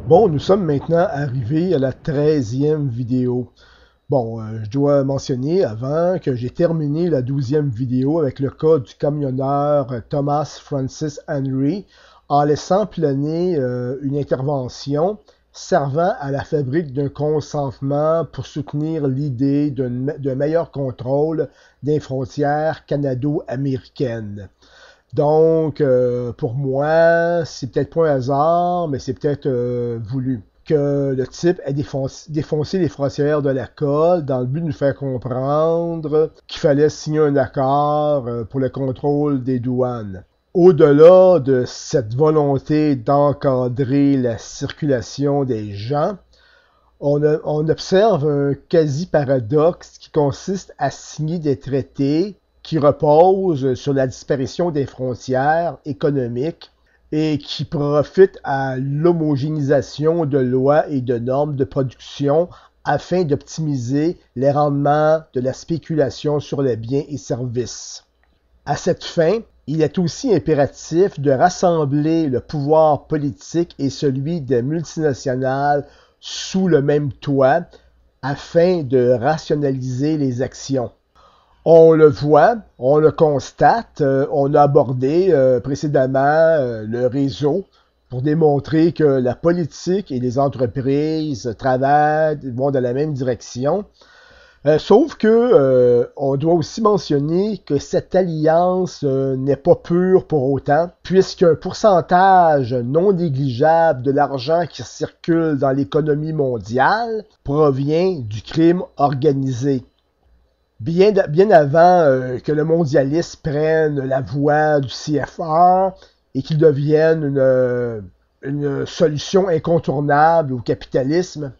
Bon, nous sommes maintenant arrivés à la 13e vidéo. Bon, je dois mentionner avant que j'ai terminé la 12e vidéo avec le cas du camionneur Thomas Francis Henry en laissant planer une intervention servant à la fabrique d'un consentement pour soutenir l'idée d'un meilleur contrôle des frontières canado-américaines. Donc, pour moi, c'est peut-être pas un hasard, mais c'est peut-être voulu que le type ait défoncé les frontières de la colle dans le but de nous faire comprendre qu'il fallait signer un accord pour le contrôle des douanes. Au-delà de cette volonté d'encadrer la circulation des gens, on observe un quasi-paradoxe qui consiste à signer des traités qui reposent sur la disparition des frontières économiques et qui profitent à l'homogénéisation de lois et de normes de production afin d'optimiser les rendements de la spéculation sur les biens et services. À cette fin, il est aussi impératif de rassembler le pouvoir politique et celui des multinationales sous le même toit afin de rationaliser les actions. On le voit, on le constate, on a abordé précédemment le réseau pour démontrer que la politique et les entreprises vont dans la même direction. Sauf que on doit aussi mentionner que cette alliance n'est pas pure pour autant, puisqu'un pourcentage non négligeable de l'argent qui circule dans l'économie mondiale provient du crime organisé. Bien avant que le mondialisme prenne la voie du CFR et qu'il devienne une solution incontournable au capitalisme,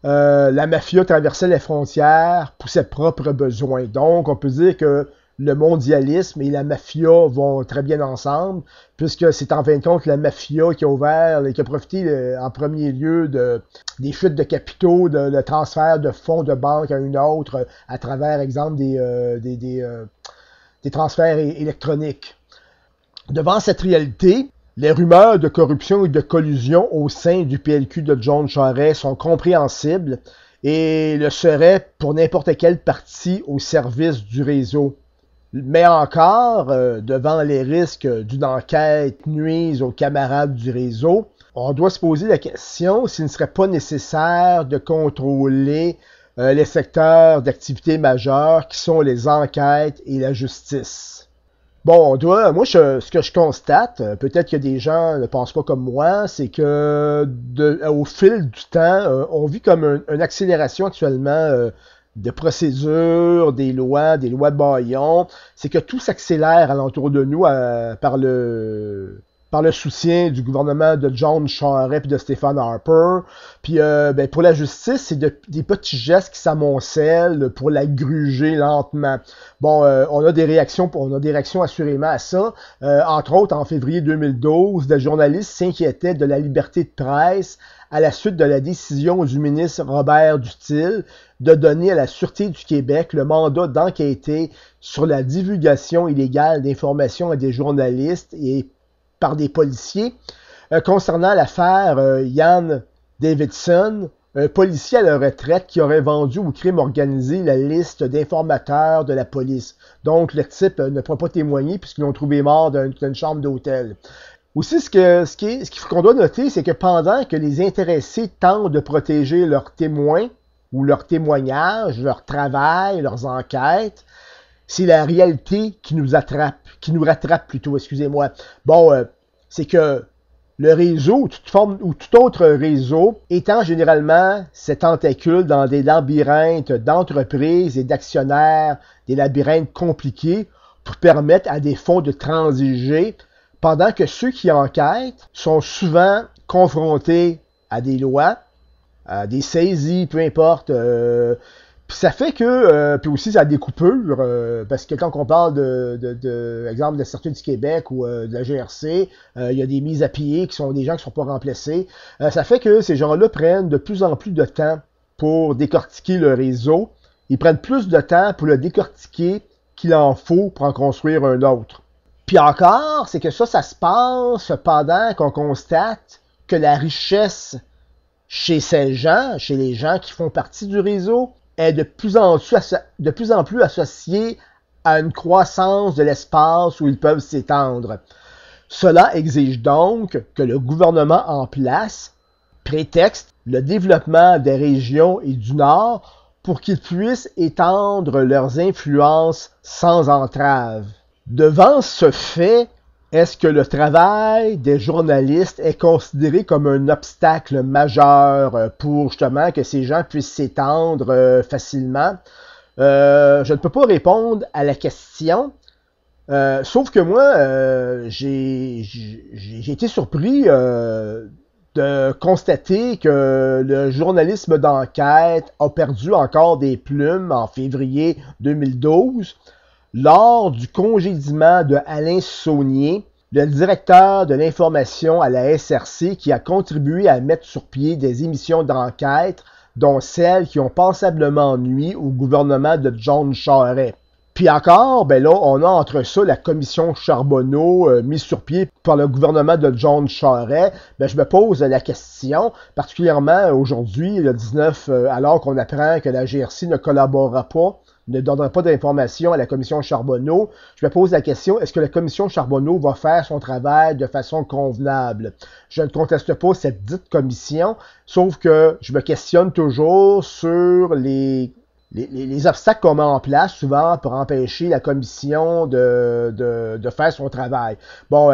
la mafia traversait les frontières pour ses propres besoins. Donc, on peut dire que le mondialisme et la mafia vont très bien ensemble, puisque c'est en fin de compte la mafia qui a profité en premier lieu des fuites de capitaux, de transfert de fonds de banque à une autre, à travers, exemple, des transferts électroniques. Devant cette réalité, les rumeurs de corruption et de collusion au sein du PLQ de John Charest sont compréhensibles et le seraient pour n'importe quel parti au service du réseau. Mais encore, devant les risques d'une enquête nuise aux camarades du réseau, on doit se poser la question s'il ne serait pas nécessaire de contrôler les secteurs d'activité majeures qui sont les enquêtes et la justice. Bon, ce que je constate, peut-être que des gens ne pensent pas comme moi, c'est que au fil du temps, on vit comme une accélération actuellement de procédures, des lois bâillons. C'est que tout s'accélère alentour de nous par le soutien du gouvernement de John Charest et de Stephen Harper. Puis pour la justice, c'est des petits gestes qui s'amoncellent pour la gruger lentement. Bon, on a des réactions assurément à ça. Entre autres, en février 2012, des journalistes s'inquiétaient de la liberté de presse à la suite de la décision du ministre Robert Duthil de donner à la Sûreté du Québec le mandat d'enquêter sur la divulgation illégale d'informations à des journalistes et par des policiers concernant l'affaire Ian Davidson, un policier à la retraite qui aurait vendu au crime organisé la liste d'informateurs de la police. Donc, le type ne pourra pas témoigner puisqu'ils l'ont trouvé mort d'une chambre d'hôtel. Aussi, ce qu'on doit noter, c'est que pendant que les intéressés tentent de protéger leurs témoins ou leurs témoignages, leur travail, leurs enquêtes, c'est la réalité qui nous rattrape plutôt, excusez-moi. Bon, c'est que le réseau, ou tout autre réseau, étend généralement ses tentacules dans des labyrinthes d'entreprises et d'actionnaires, des labyrinthes compliqués, pour permettre à des fonds de transiger, pendant que ceux qui enquêtent sont souvent confrontés à des lois, à des saisies, peu importe. Puis ça fait que, puis aussi à des coupures, parce que quand on parle exemple de la Sûreté du Québec ou de la GRC, il y a des mises à pied qui sont des gens qui ne sont pas remplacés. Ça fait que ces gens-là prennent de plus en plus de temps pour décortiquer le réseau. Ils prennent plus de temps pour le décortiquer qu'il en faut pour en construire un autre. Puis encore, c'est que ça se passe pendant qu'on constate que la richesse chez ces gens, chez les gens qui font partie du réseau, est de plus en plus associée à une croissance de l'espace où ils peuvent s'étendre. Cela exige donc que le gouvernement en place prétexte le développement des régions et du Nord pour qu'ils puissent étendre leurs influences sans entrave. Devant ce fait, est-ce que le travail des journalistes est considéré comme un obstacle majeur pour justement que ces gens puissent s'étendre facilement? Je ne peux pas répondre à la question, sauf que moi, j'ai été surpris de constater que le journalisme d'enquête a perdu encore des plumes en février 2012 lors du congédiement de Alain Saunier, le directeur de l'information à la SRC qui a contribué à mettre sur pied des émissions d'enquête, dont celles qui ont passablement nui au gouvernement de John Charest. Puis encore, ben là, on a entre ça la commission Charbonneau mise sur pied par le gouvernement de John Charest. Ben, je me pose la question, particulièrement aujourd'hui, le 19, alors qu'on apprend que la GRC ne collaborera pas, ne donnera pas d'informations à la commission Charbonneau. Je me pose la question, est-ce que la commission Charbonneau va faire son travail de façon convenable? Je ne conteste pas cette dite commission, sauf que je me questionne toujours sur les obstacles qu'on met en place souvent pour empêcher la commission de faire son travail. Bon,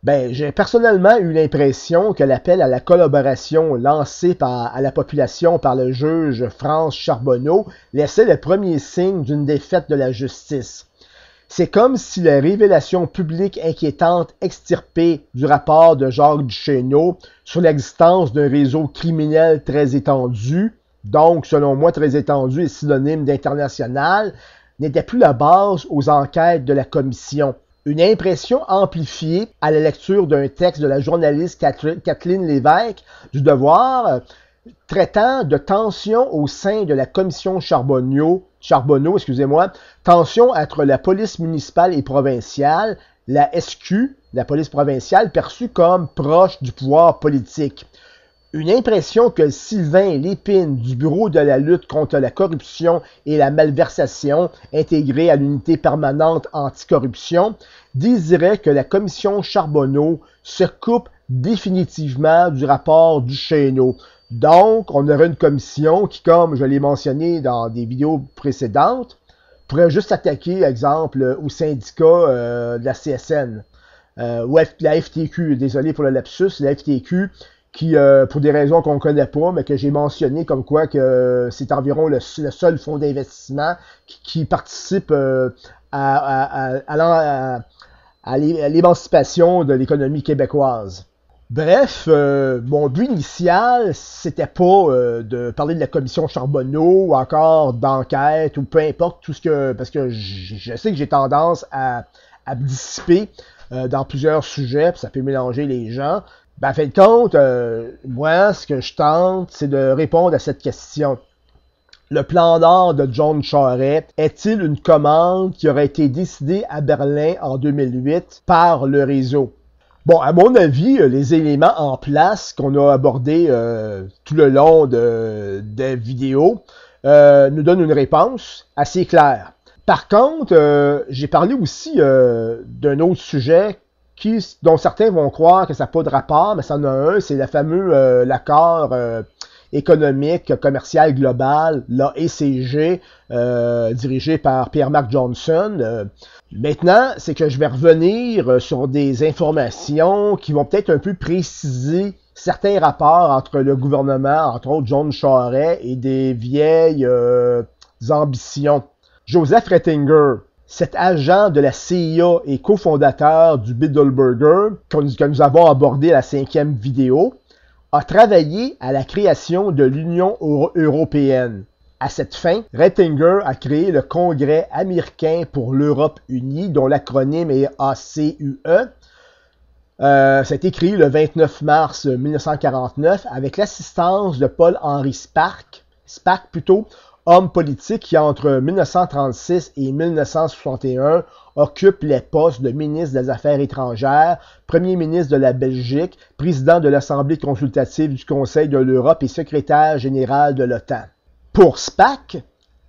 j'ai personnellement eu l'impression que l'appel à la collaboration lancé à la population par le juge France Charbonneau laissait le premier signe d'une défaite de la justice. C'est comme si les révélations publiques inquiétantes extirpées du rapport de Jacques Duchesneau sur l'existence d'un réseau criminel très étendu, donc selon moi très étendu et synonyme d'international, n'étaient plus la base aux enquêtes de la commission. Une impression amplifiée à la lecture d'un texte de la journaliste Kathleen Lévesque du Devoir traitant de tensions au sein de la commission Charbonneau, tensions entre la police municipale et provinciale, la SQ, la police provinciale, perçue comme proche du pouvoir politique. Une impression que Sylvain Lépine du Bureau de la lutte contre la corruption et la malversation, intégré à l'unité permanente anticorruption, désirait que la commission Charbonneau se coupe définitivement du rapport Duchesneau. Donc, on aurait une commission qui, comme je l'ai mentionné dans des vidéos précédentes, pourrait juste s'attaquer, exemple, au syndicat de la CSN, ou la FTQ, désolé pour le lapsus, la FTQ, qui, pour des raisons qu'on ne connaît pas, mais que j'ai mentionné comme quoi que c'est environ le seul fonds d'investissement qui participe à l'émancipation de l'économie québécoise. Bref, mon but initial, c'était pas de parler de la commission Charbonneau ou encore d'enquête ou peu importe tout ce que... Parce que je sais que j'ai tendance à me dissiper dans plusieurs sujets, puis ça peut mélanger les gens. En fin de compte, moi, ce que je tente, c'est de répondre à cette question. Le plan d'or de John Charest est-il une commande qui aurait été décidée à Berlin en 2008 par le réseau? Bon, à mon avis, les éléments en place qu'on a abordés tout le long des vidéos nous donnent une réponse assez claire. Par contre, j'ai parlé aussi d'un autre sujet dont certains vont croire que ça n'a pas de rapport, mais ça en a un, c'est l'accord économique, commercial global, l'AECG, dirigé par Pierre-Marc Johnson. Maintenant, c'est que je vais revenir sur des informations qui vont peut-être un peu préciser certains rapports entre le gouvernement, entre autres John Charest, et des vieilles ambitions. Joseph Rettinger, cet agent de la CIA et cofondateur du Bilderberger, que nous avons abordé à la 5e vidéo, a travaillé à la création de l'Union européenne. À cette fin, Rettinger a créé le Congrès américain pour l'Europe unie, dont l'acronyme est ACUE. Ça a été créé le 29 mars 1949 avec l'assistance de Paul-Henri Spaak, homme politique qui, entre 1936 et 1961, occupe les postes de ministre des Affaires étrangères, premier ministre de la Belgique, président de l'Assemblée consultative du Conseil de l'Europe et secrétaire général de l'OTAN. Pour Spaak,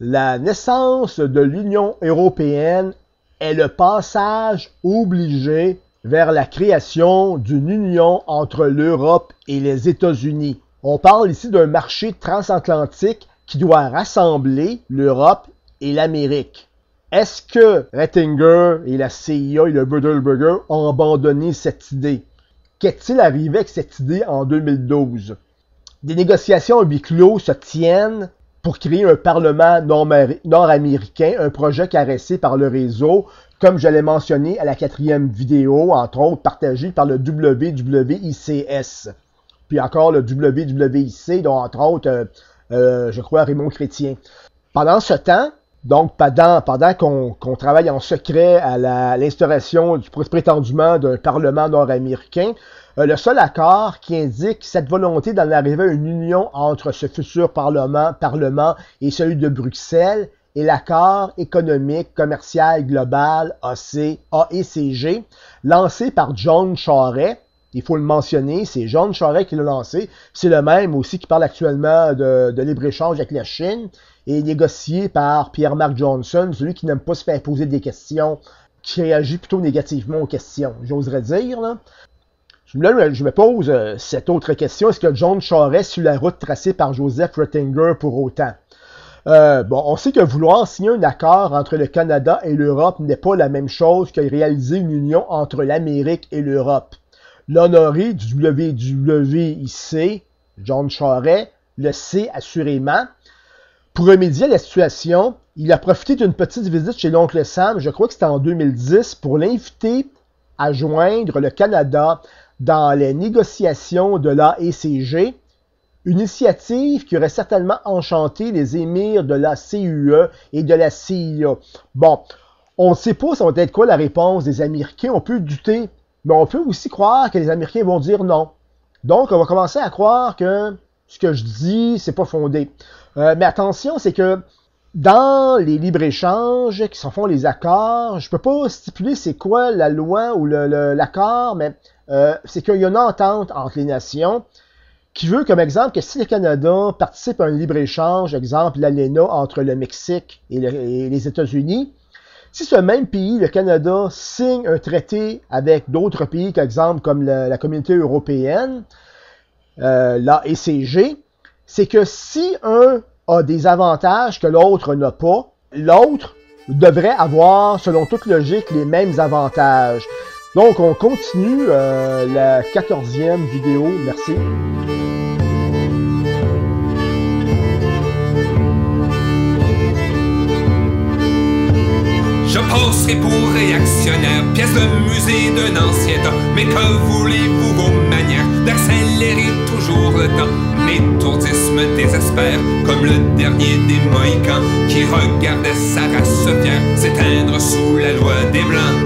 la naissance de l'Union européenne est le passage obligé vers la création d'une union entre l'Europe et les États-Unis. On parle ici d'un marché transatlantique qui doit rassembler l'Europe et l'Amérique. Est-ce que Ratzinger et la CIA et le Bilderberger ont abandonné cette idée? Qu'est-il arrivé avec cette idée en 2012? Des négociations à huis clos se tiennent pour créer un parlement nord-américain, un projet caressé par le réseau, comme je l'ai mentionné à la 4e vidéo, entre autres partagée par le WWICS. Puis encore le WWIC, dont entre autres, je crois, Raymond Chrétien. Pendant ce temps, donc pendant qu'on travaille en secret à l'instauration prétendument d'un parlement nord-américain, le seul accord qui indique cette volonté d'en arriver à une union entre ce futur parlement et celui de Bruxelles est l'accord économique commercial global AECG, lancé par John Charest. Il faut le mentionner, c'est John Charest qui l'a lancé. C'est le même aussi qui parle actuellement de libre-échange avec la Chine et négocié par Pierre-Marc Johnson, celui qui n'aime pas se faire poser des questions, qui réagit plutôt négativement aux questions, j'oserais dire. Là, je me pose cette autre question. Est-ce que John Charest suit la route tracée par Joseph Ratzinger pour autant? On sait que vouloir signer un accord entre le Canada et l'Europe n'est pas la même chose que réaliser une union entre l'Amérique et l'Europe. L'honoré du WWIC, John Charest, le sait assurément. Pour remédier à la situation, il a profité d'une petite visite chez l'oncle Sam, je crois que c'était en 2010, pour l'inviter à joindre le Canada dans les négociations de l'AECG, une initiative qui aurait certainement enchanté les émirs de la CUE et de la CIA. Bon, on ne sait pas ça va être quoi la réponse des Américains, on peut douter, mais on peut aussi croire que les Américains vont dire non. Donc, on va commencer à croire que ce que je dis, c'est pas fondé. Mais attention, c'est que dans les libres-échanges qui se font les accords, je peux pas stipuler c'est quoi la loi ou l'accord, mais c'est qu'il y a une entente entre les nations qui veut, comme exemple, que si le Canada participe à un libre-échange, exemple l'ALENA entre le Mexique et les États-Unis, si ce même pays, le Canada, signe un traité avec d'autres pays, par exemple comme la Communauté européenne, l'AECG, c'est que si un a des avantages que l'autre n'a pas, l'autre devrait avoir, selon toute logique, les mêmes avantages. Donc, on continue la 14e vidéo. Merci. Je passerai pour réactionnaire, pièce de musée d'un ancien temps. Mais que voulez-vous, vos manières d'accélérer toujours le temps m'étourdissent, me désespèrent, comme le dernier des Mohicans qui regardait sa race fière s'éteindre sous la loi des Blancs.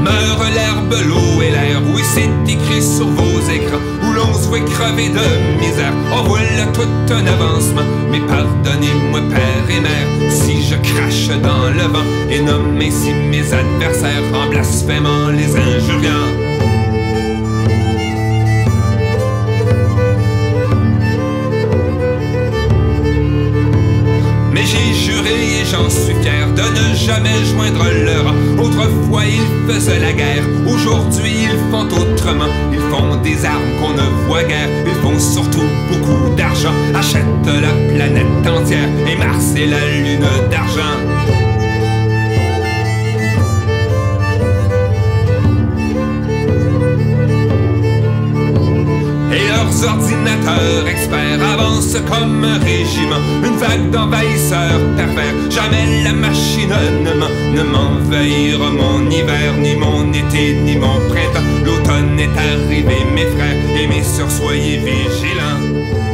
Meurt l'herbe, l'eau et l'air, oui c'est écrit sur vos écrans, où l'on se voit crever de misère. Oh voilà tout un avancement, mais pardonnez-moi père et mère si je crache dans le vent et nomme ainsi mes adversaires en blasphémant les injuriants. Mais j'ai juré et j'en suis fier de ne jamais joindre le rang. Autrefois ils faisaient la guerre, aujourd'hui ils font autrement. Ils font des armes qu'on ne voit guère, ils font surtout beaucoup d'argent. Achètent la planète entière et Mars et la lune d'argent. Et leurs ordinateurs experts avancent comme un régiment, une vague d'envahisseurs pervers. Jamais la machine ne m'envahira mon hiver, ni mon été, ni mon printemps. L'automne est arrivé, mes frères et mes sœurs, soyez vigilants.